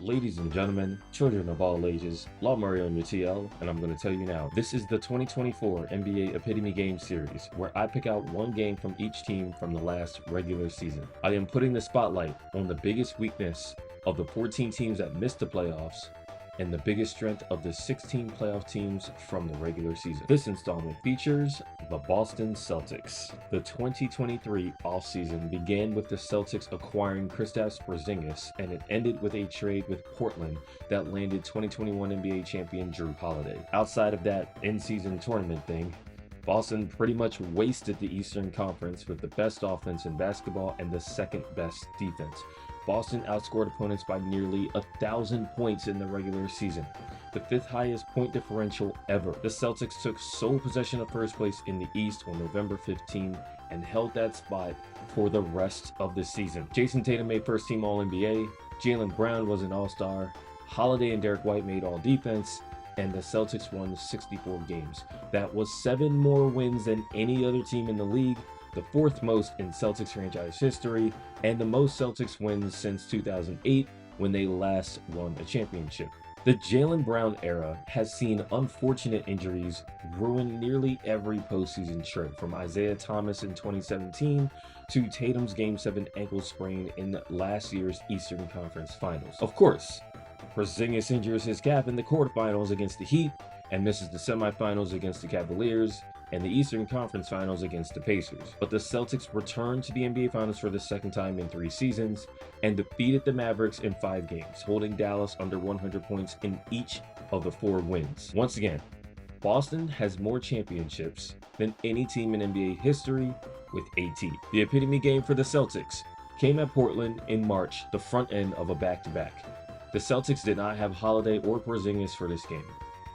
Ladies and gentlemen, children of all ages, Law Murray on your TL, and I'm going to tell you now, this is the 2024 NBA Epitome Game Series, where I pick out one game from each team from the last regular season. I am putting the spotlight on the biggest weakness of the 14 teams that missed the playoffs, and the biggest strength of the 16 playoff teams from the regular season. This installment features the Boston Celtics. The 2023 offseason began with the Celtics acquiring Kristaps Porzingis, and it ended with a trade with Portland that landed 2021 NBA champion Jrue Holiday. Outside of that in-season tournament thing, Boston pretty much wasted the Eastern Conference with the best offense in basketball and the second best defense. Boston outscored opponents by nearly 1,000 points in the regular season, the fifth highest point differential ever. The Celtics took sole possession of first place in the East on November 15 and held that spot for the rest of the season. Jason Tatum made first team All-NBA, Jaylen Brown was an All-Star, Holiday and Derek White made All-Defense, and the Celtics won 64 games. That was 7 more wins than any other team in the league, the fourth most in Celtics franchise history, and the most Celtics wins since 2008 when they last won a championship. The Jaylen Brown era has seen unfortunate injuries ruin nearly every postseason trip, from Isaiah Thomas in 2017 to Tatum's Game 7 ankle sprain in last year's Eastern Conference Finals. Of course, Porzingis injures his calf in the quarterfinals against the Heat and misses the semifinals against the Cavaliers and the Eastern Conference Finals against the Pacers. But the Celtics returned to the NBA Finals for the second time in 3 seasons and defeated the Mavericks in 5 games, holding Dallas under 100 points in each of the 4 wins. Once again, Boston has more championships than any team in NBA history with 18. The epitome game for the Celtics came at Portland in March, the front end of a back-to-back. The Celtics did not have Holiday or Porzingis for this game.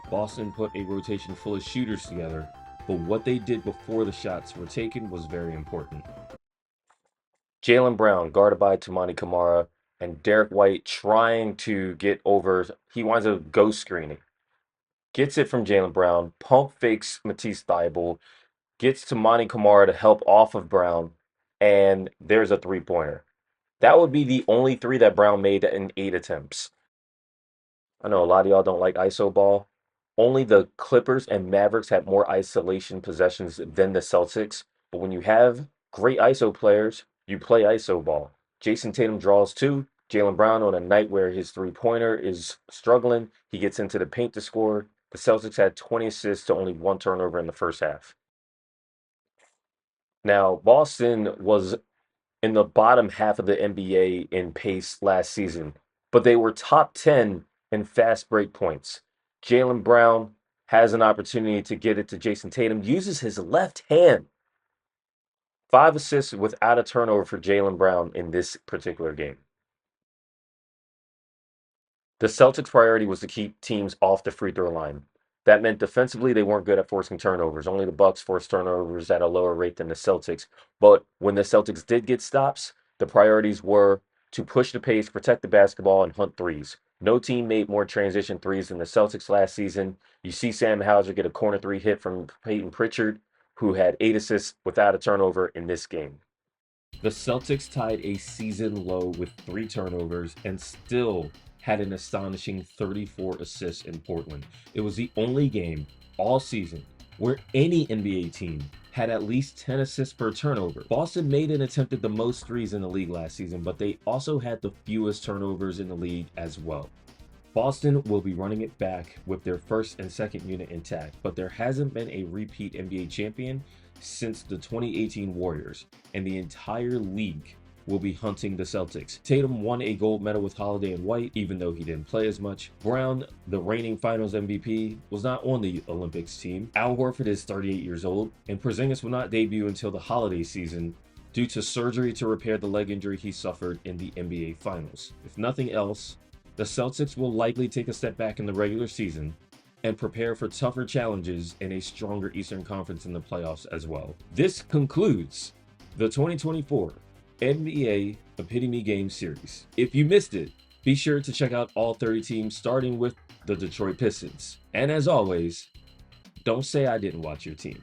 Boston put a rotation full of shooters together, but what they did before the shots were taken was very important. Jaylen Brown, guarded by Toumani Camara, and Derek White trying to get over, he winds up ghost screening. Gets it from Jaylen Brown, pump fakes Matisse Thybulle, gets Toumani Camara to help off of Brown, and there's a three-pointer. That would be the only 3 that Brown made in 8 attempts. I know a lot of y'all don't like iso ball. Only the Clippers and Mavericks had more isolation possessions than the Celtics. But when you have great iso players, you play iso ball. Jason Tatum draws 2. Jaylen Brown, on a night where his three-pointer is struggling, he gets into the paint to score. The Celtics had 20 assists to only 1 turnover in the first half. Now, Boston was in the bottom half of the NBA in pace last season, but they were top 10 in fast break points. Jaylen Brown has an opportunity to get it to Jason Tatum, uses his left hand. 5 assists without a turnover for Jaylen Brown in this particular game. The Celtics' priority was to keep teams off the free throw line. That meant defensively they weren't good at forcing turnovers. Only the Bucks forced turnovers at a lower rate than the Celtics. But when the Celtics did get stops, the priorities were to push the pace, protect the basketball, and hunt threes. No team made more transition threes than the Celtics last season. You see Sam Hauser get a corner 3 hit from Peyton Pritchard, who had 8 assists without a turnover in this game. The Celtics tied a season low with 3 turnovers and still had an astonishing 34 assists in Portland. It was the only game all season where any NBA team had at least 10 assists per turnover. Boston made and attempted the most threes in the league last season, but they also had the fewest turnovers in the league as well. Boston will be running it back with their first and second unit intact, but there hasn't been a repeat NBA champion since the 2018 Warriors, and the entire league will be hunting the Celtics. Tatum won a gold medal with Holiday and White, even though he didn't play as much. Brown, the reigning finals MVP, was not on the Olympics team. Al Horford is 38 years old, and Porzingis will not debut until the holiday season due to surgery to repair the leg injury he suffered in the NBA Finals. If nothing else, the Celtics will likely take a step back in the regular season and prepare for tougher challenges in a stronger Eastern Conference in the playoffs as well. This concludes the 2024 NBA Epitome Game Series. If you missed it, be sure to check out all 30 teams, starting with the Detroit Pistons. And as always, don't say I didn't watch your team.